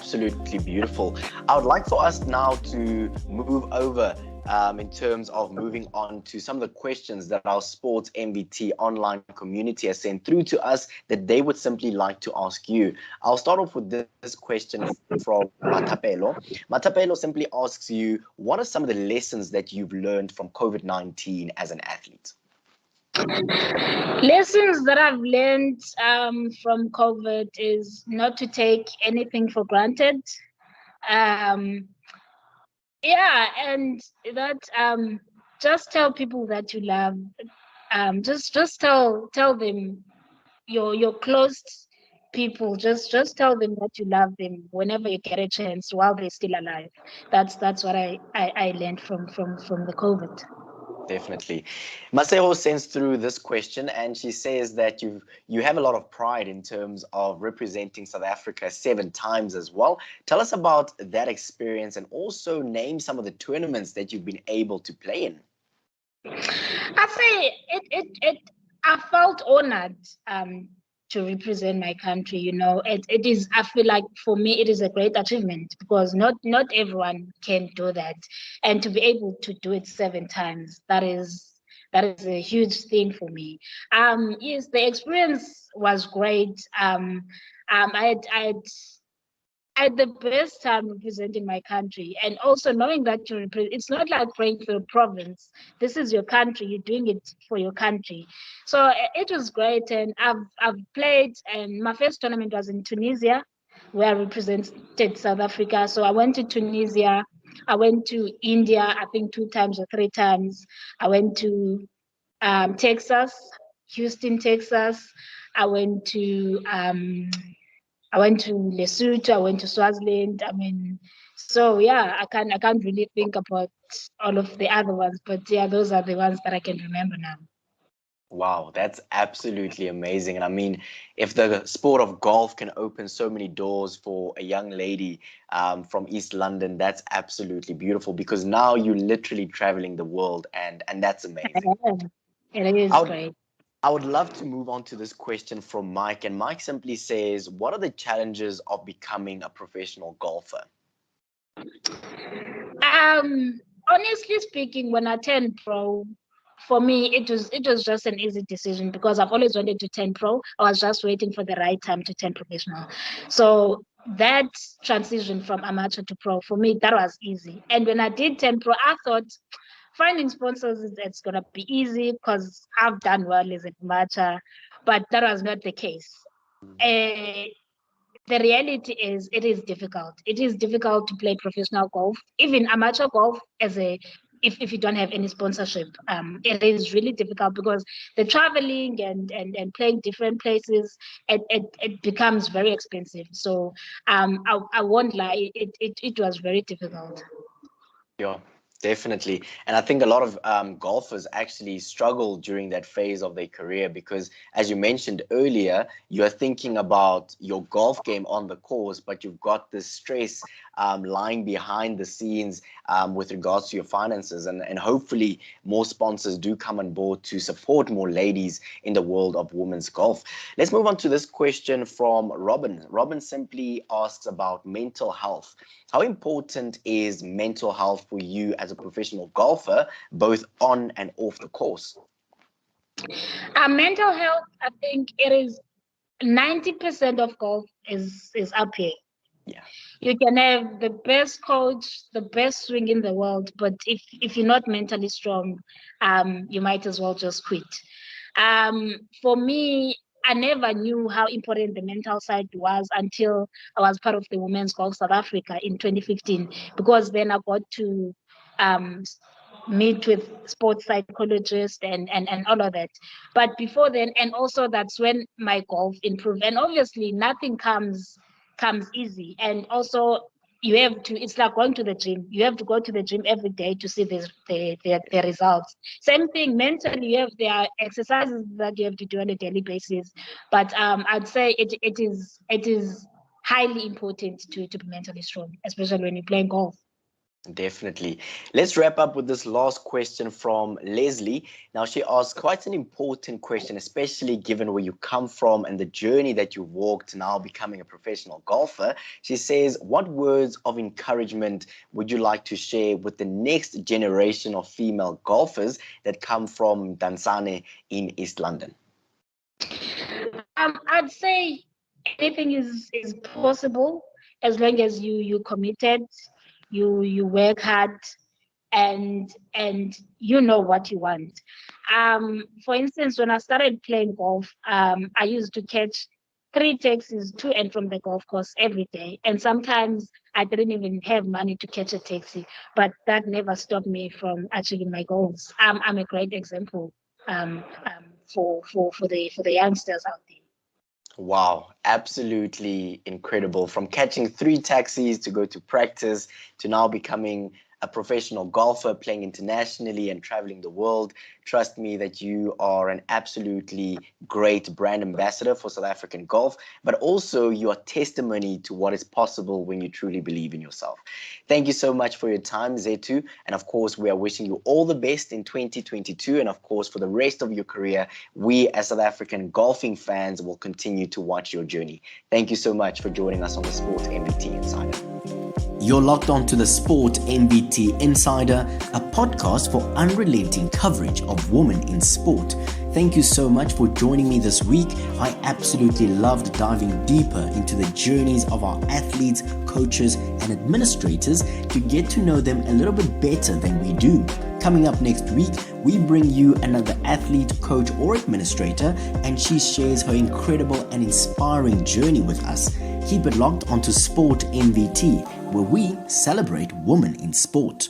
absolutely beautiful. I would like for us now to move over in terms of moving on to some of the questions that our Sports Mvt online community has sent through to us that they would simply like to ask you. I'll start off with this question from Matapelo. Matapelo simply asks you, what are some of the lessons that you've learned from COVID-19 as an athlete? Lessons that I've learned from COVID is not to take anything for granted. Yeah, and that just tell people that you love. Just tell them your close people. Just tell them that you love them whenever you get a chance while they're still alive. That's what I learned from the COVID. Definitely. Masero sends through this question and she says that you have a lot of pride in terms of representing South Africa 7 times as well. Tell us about that experience and also name some of the tournaments that you've been able to play in. I say I felt honored to represent my country. You know, it is, I feel like for me it is a great achievement because not everyone can do that, and to be able to do it 7 times, that is a huge thing for me. Yes, the experience was great. I had the best time representing my country, and also knowing that it's not like playing for a province. This is your country. You're doing it for your country. So it was great, and I've played. And my first tournament was in Tunisia, where I represented South Africa. So I went to Tunisia. I went to India, I think 2 times or 3 times. I went to Texas, Houston, Texas. I went to Lesotho, I went to Swaziland. I mean, so yeah, I can't really think about all of the other ones, but yeah, those are the ones that I can remember now. Wow, that's absolutely amazing. And I mean, if the sport of golf can open so many doors for a young lady from East London, that's absolutely beautiful because now you're literally traveling the world and that's amazing. It is great. I would love to move on to this question from Mike, and Mike simply says, what are the challenges of becoming a professional golfer? Honestly speaking, when I turned pro, for me it was just an easy decision because I've always wanted to turn pro. I was just waiting for the right time to turn professional. So that transition from amateur to pro, for me, that was easy. And when I did turn pro, I thought finding sponsors, it's gonna be easy because I've done well as an amateur, but that was not the case. The reality is it is difficult. It is difficult to play professional golf, even amateur golf, if you don't have any sponsorship. It is really difficult because the traveling and playing different places, it becomes very expensive. So I won't lie, it was very difficult. Yeah, definitely. And I think a lot of golfers actually struggle during that phase of their career because, as you mentioned earlier, you're thinking about your golf game on the course, but you've got this stress lying behind the scenes with regards to your finances. And hopefully more sponsors do come on board to support more ladies in the world of women's golf. Let's move on to this question from Robin. Robin simply asks about mental health. How important is mental health for you as a professional golfer, both on and off the course? Mental health, I think it is 90% of golf is up here. Yeah. You can have the best coach, the best swing in the world, but if you're not mentally strong, you might as well just quit. For me, I never knew how important the mental side was until I was part of the Women's Golf South Africa in 2015, because then I got to meet with sports psychologists and all of that. But before then, and also that's when my golf improved. And obviously nothing comes easy. And also you have to, it's like going to the gym. You have to go to the gym every day to see the results. Same thing mentally, there are exercises that you have to do on a daily basis. But I'd say it is highly important to be mentally strong, especially when you're playing golf. Definitely. Let's wrap up with this last question from Leslie. Now, she asks quite an important question, especially given where you come from and the journey that you walked now becoming a professional golfer. She says, what words of encouragement would you like to share with the next generation of female golfers that come from Mdantsane in East London? I'd say anything is possible as long as you committed, you work hard, and you know what you want. For instance, when I started playing golf, I used to catch 3 taxis to and from the golf course every day, and sometimes I didn't even have money to catch a taxi, but that never stopped me from achieving my goals. I'm a great example for the youngsters out there. Wow, absolutely incredible. From catching 3 taxis to go to practice to now becoming a professional golfer, playing internationally and traveling the world. Trust me that you are an absolutely great brand ambassador for South African golf, but also you are testimony to what is possible when you truly believe in yourself. Thank you so much for your time, Zethu. And of course, we are wishing you all the best in 2022. And of course, for the rest of your career, we as South African golfing fans will continue to watch your journey. Thank you so much for joining us on the Sports Mvt Insider. You're locked on to the Sport Mvt Insider, a podcast for unrelenting coverage of women in sport. Thank you so much for joining me this week. I absolutely loved diving deeper into the journeys of our athletes, coaches, and administrators to get to know them a little bit better than we do. Coming up next week, we bring you another athlete, coach, or administrator, and she shares her incredible and inspiring journey with us. Keep it locked onto Sport Mvt, where we celebrate women in sport.